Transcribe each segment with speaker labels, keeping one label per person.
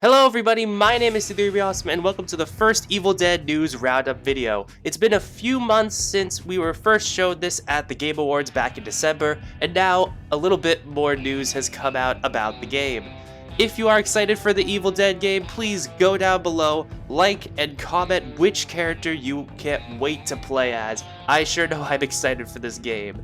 Speaker 1: Hello everybody, my name is Awesome and welcome to the first Evil Dead News Roundup video. It's been a few months since we were first showed this at the Game Awards back in December, and now a little bit more news has come out about the game. If you are excited for the Evil Dead game, please go down below, like, and comment which character you can't wait to play as. I sure know I'm excited for this game.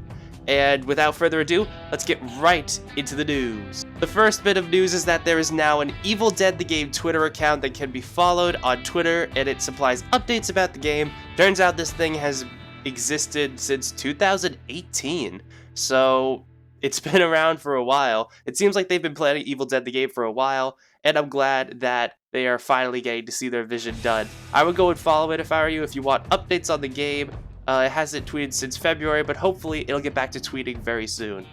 Speaker 1: And without further ado, let's get right into the news. The first bit of news is that there is now an Evil Dead the Game Twitter account that can be followed on Twitter, and it supplies updates about the game. Turns out this thing has existed since 2018, so it's been around for a while. It seems like they've been playing Evil Dead the Game for a while, and I'm glad that they are finally getting to see their vision done. I would go and follow it if I were you if you want updates on the game. It hasn't tweeted since February, but hopefully it'll get back to tweeting very soon.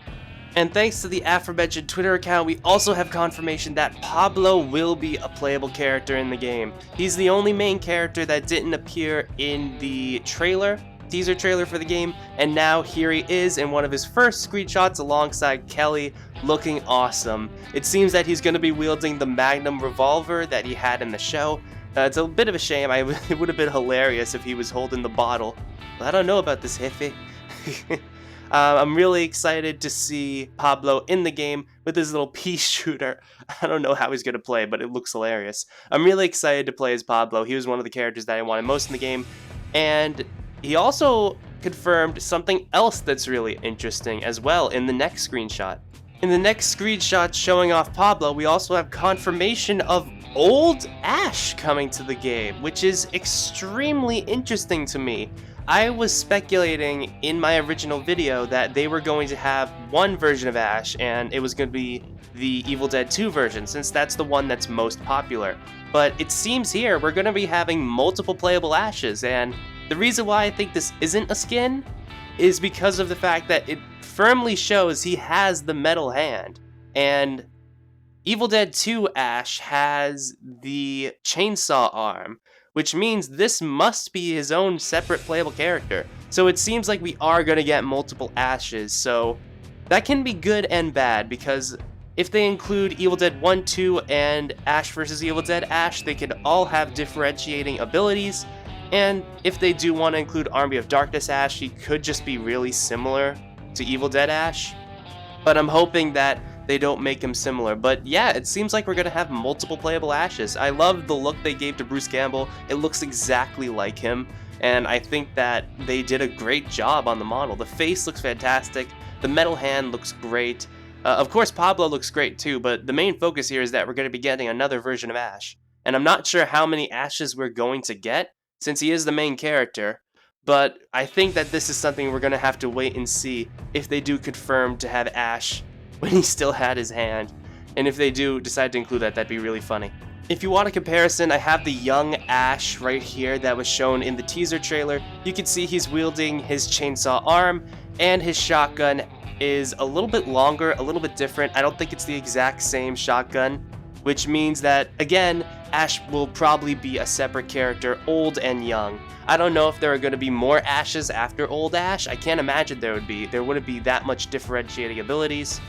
Speaker 1: And thanks to the aforementioned Twitter account, we also have confirmation that Pablo will be a playable character in the game. He's the only main character that didn't appear in the teaser trailer for the game, and now here he is in one of his first screenshots alongside Kelly, looking awesome. It seems that he's going to be wielding the Magnum revolver that he had in the show. It's a bit of a shame. It would have been hilarious if he was holding the bottle. I don't know about this, Hefe. I'm really excited to see Pablo in the game with his little pea shooter. I don't know how he's going to play, but it looks hilarious. I'm really excited to play as Pablo. He was one of the characters that I wanted most in the game. And he also confirmed something else that's really interesting as well in the next screenshot. In the next screenshot showing off Pablo, we also have confirmation of old Ash coming to the game, which is extremely interesting to me. I was speculating in my original video that they were going to have one version of Ash, and it was going to be the Evil Dead 2 version, since that's the one that's most popular. But it seems here we're going to be having multiple playable Ashes, and the reason why I think this isn't a skin is because of the fact that it firmly shows he has the metal hand, and Evil Dead 2 Ash has the chainsaw arm, which means this must be his own separate playable character. So it seems like we are going to get multiple Ashes, so that can be good and bad, because if they include Evil Dead 1, 2, and Ash vs. Evil Dead Ash, they can all have differentiating abilities, and if they do want to include Army of Darkness Ash, he could just be really similar to Evil Dead Ash, but I'm hoping that they don't make him similar. But yeah, it seems like we're going to have multiple playable Ashes. I love the look they gave to Bruce Campbell. It looks exactly like him, and I think that they did a great job on the model. The face looks fantastic, the metal hand looks great. Of course, Pablo looks great too, but the main focus here is that we're going to be getting another version of Ash. And I'm not sure how many Ashes we're going to get, since he is the main character, but I think that this is something we're going to have to wait and see if they do confirm to have Ash when he still had his hand. And if they do decide to include that, that'd be really funny. If you want a comparison, I have the young Ash right here that was shown in the teaser trailer. You can see he's wielding his chainsaw arm, and his shotgun is a little bit longer, a little bit different. I don't think it's the exact same shotgun, which means that, again, Ash will probably be a separate character, old and young. I don't know if there are going to be more Ashes after old Ash. I can't imagine there would be. There wouldn't be that much differentiating abilities.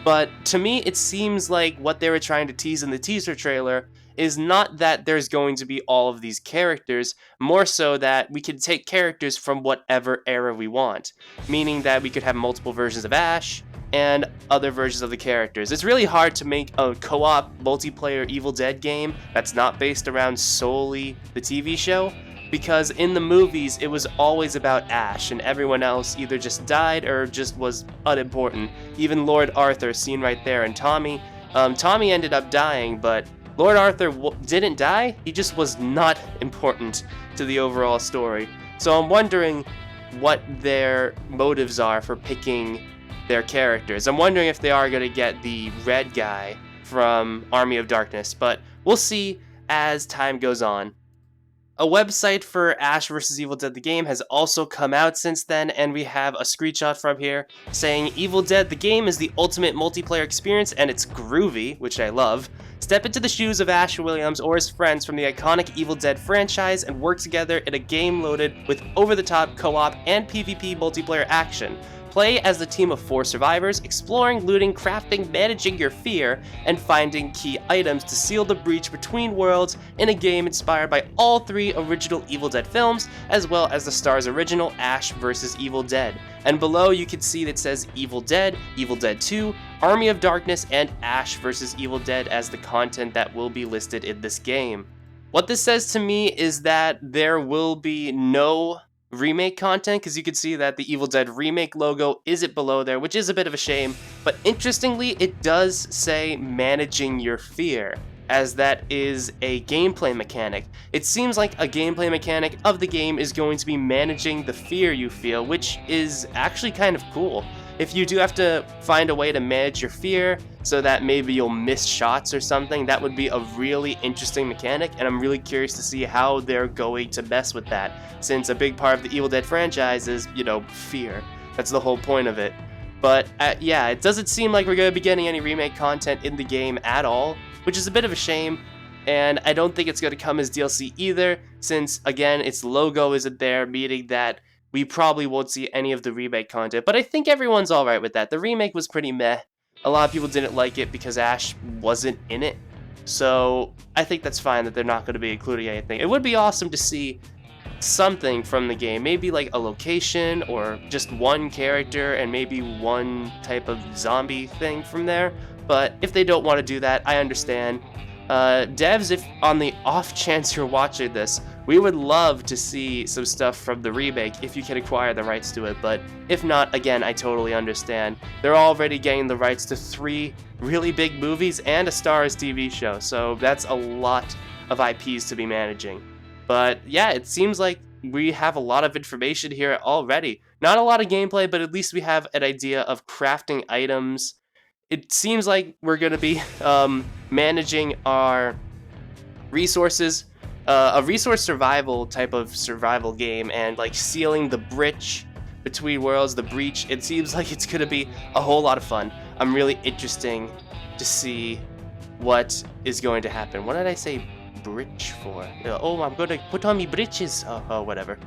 Speaker 1: But to me, it seems like what they were trying to tease in the teaser trailer is not that there's going to be all of these characters, more so that we can take characters from whatever era we want, meaning that we could have multiple versions of Ash and other versions of the characters. It's really hard to make a co-op multiplayer Evil Dead game that's not based around solely the TV show, because in the movies it was always about Ash, and everyone else either just died or just was unimportant. Even Lord Arthur, seen right there, and Tommy. Tommy ended up dying, but Lord Arthur didn't die, he just was not important to the overall story. So I'm wondering what their motives are for picking their characters. I'm wondering if they are going to get the red guy from Army of Darkness, but we'll see as time goes on. A website for Ash vs. Evil Dead the game has also come out since then, and we have a screenshot from here saying Evil Dead the game is the ultimate multiplayer experience and it's groovy, which I love. Step into the shoes of Ash Williams or his friends from the iconic Evil Dead franchise and work together in a game loaded with over-the-top co-op and PvP multiplayer action. Play as a team of 4 survivors, exploring, looting, crafting, managing your fear, and finding key items to seal the breach between worlds in a game inspired by all 3 original Evil Dead films, as well as the Star's original Ash vs. Evil Dead. And below you can see that says Evil Dead 2, Army of Darkness, and Ash vs. Evil Dead as the content that will be listed in this game. What this says to me is that there will be no remake content, because you can see that the Evil Dead remake logo isn't below there, which is a bit of a shame, but interestingly it does say managing your fear, as that is a gameplay mechanic. It seems like a gameplay mechanic of the game is going to be managing the fear you feel, which is actually kind of cool. If you do have to find a way to manage your fear so that maybe you'll miss shots or something, that would be a really interesting mechanic, and I'm really curious to see how they're going to mess with that, since a big part of the Evil Dead franchise is, you know, fear. That's the whole point of it. But yeah, it doesn't seem like we're going to be getting any remake content in the game at all, which is a bit of a shame, and I don't think it's going to come as DLC either, since, again, its logo isn't there, meaning that we probably won't see any of the remake content, but I think everyone's alright with that. The remake was pretty meh. A lot of people didn't like it because Ash wasn't in it, so I think that's fine that they're not going to be including anything. It would be awesome to see something from the game, maybe like a location or just one character and maybe one type of zombie thing from there, but if they don't want to do that, I understand. Devs, if on the off chance you're watching this, we would love to see some stuff from the remake if you can acquire the rights to it, but if not, again, I totally understand. They're already getting the rights to 3 really big movies and a Starz TV show, so that's a lot of IPs to be managing. But yeah, it seems like we have a lot of information here already. Not a lot of gameplay, but at least we have an idea of crafting items. It seems like we're going to be managing our resources, a resource survival type of survival game, and like sealing the breach between worlds, the breach. It seems like it's going to be a whole lot of fun. I'm really interested to see what is going to happen. What did I say breach for? Oh, I'm going to put on me breeches. Oh, whatever.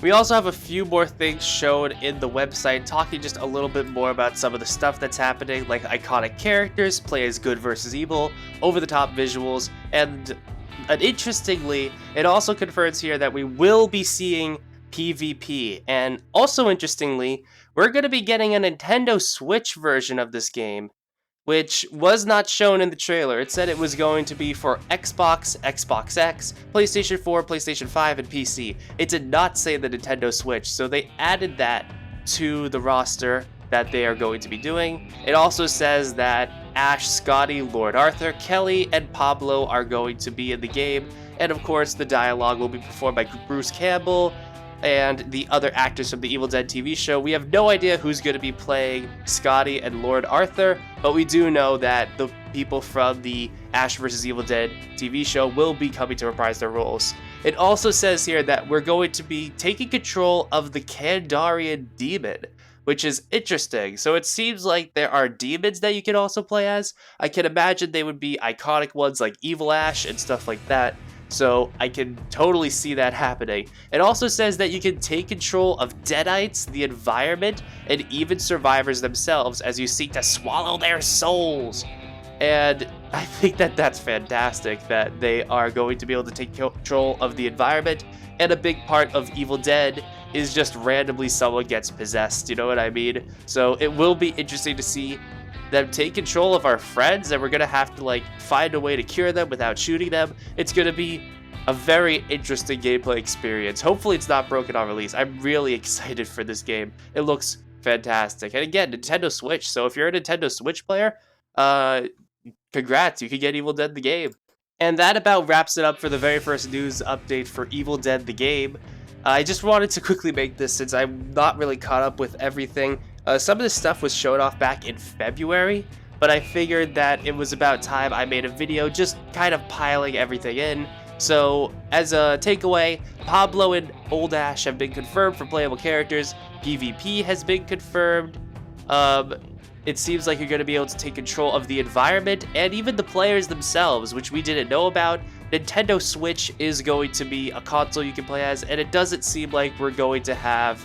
Speaker 1: We also have a few more things shown in the website, talking just a little bit more about some of the stuff that's happening, like iconic characters, play as good versus evil, over-the-top visuals, and interestingly, it also confirms here that we will be seeing PvP, and also interestingly, we're going to be getting a Nintendo Switch version of this game, which was not shown in the trailer. It said it was going to be for Xbox, Xbox X, PlayStation 4, PlayStation 5, and PC. It did not say the Nintendo Switch, so they added that to the roster that they are going to be doing. It also says that Ash, Scotty, Lord Arthur, Kelly, and Pablo are going to be in the game, and of course the dialogue will be performed by Bruce Campbell and the other actors from the Evil Dead TV show. We have no idea who's going to be playing Scotty and Lord Arthur, but we do know that the people from the Ash vs. Evil Dead TV show will be coming to reprise their roles. It also says here that we're going to be taking control of the Kandarian demon, which is interesting. So it seems like there are demons that you can also play as. I can imagine they would be iconic ones like Evil Ash and stuff like that. So I can totally see that happening. It also says that you can take control of Deadites, the environment, and even survivors themselves as you seek to swallow their souls. And I think that that's fantastic, that they are going to be able to take control of the environment, and a big part of Evil Dead is just randomly someone gets possessed, you know what I mean? So it will be interesting to see them take control of our friends, and we're gonna have to like find a way to cure them without shooting them. It's gonna be a very interesting gameplay experience. Hopefully it's not broken on release. I'm really excited for this game. It looks fantastic. And again, Nintendo Switch, so if you're a Nintendo Switch player, congrats, you can get Evil Dead the game. And that about wraps it up for the very first news update for Evil Dead the game. I just wanted to quickly make this since I'm not really caught up with everything. Some of this stuff was showed off back in February, but I figured that it was about time I made a video just kind of piling everything in. So, as a takeaway, Pablo and Old Ash have been confirmed for playable characters, PvP has been confirmed, it seems like you're going to be able to take control of the environment and even the players themselves, which we didn't know about. Nintendo Switch is going to be a console you can play as, and it doesn't seem like we're going to have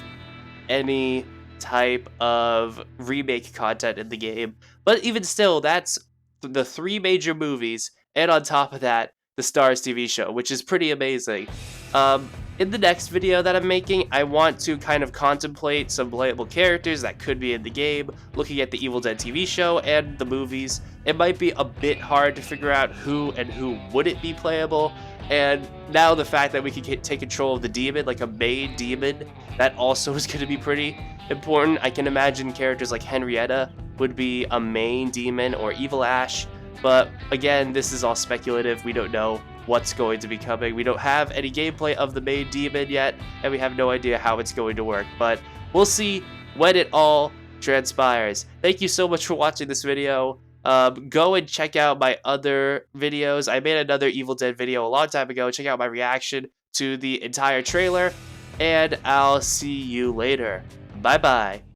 Speaker 1: any type of remake content in the game. But even still, that's the 3 major movies, and on top of that, the Stars TV show, which is pretty amazing. In the next video that I'm making, I want to kind of contemplate some playable characters that could be in the game, looking at the Evil Dead TV show and the movies. It might be a bit hard to figure out who and who wouldn't be playable, and now the fact that we can take control of the demon, like a main demon, that also is going to be pretty important. I can imagine characters like Henrietta would be a main demon, or Evil Ash, but again, this is all speculative. We don't know what's going to be coming. We don't have any gameplay of the main demon yet, and we have no idea how it's going to work, but we'll see when it all transpires. Thank you so much for watching this video. Go and check out my other videos. I made another Evil Dead video a long time ago. Check out my reaction to the entire trailer, and I'll see you later. Bye bye.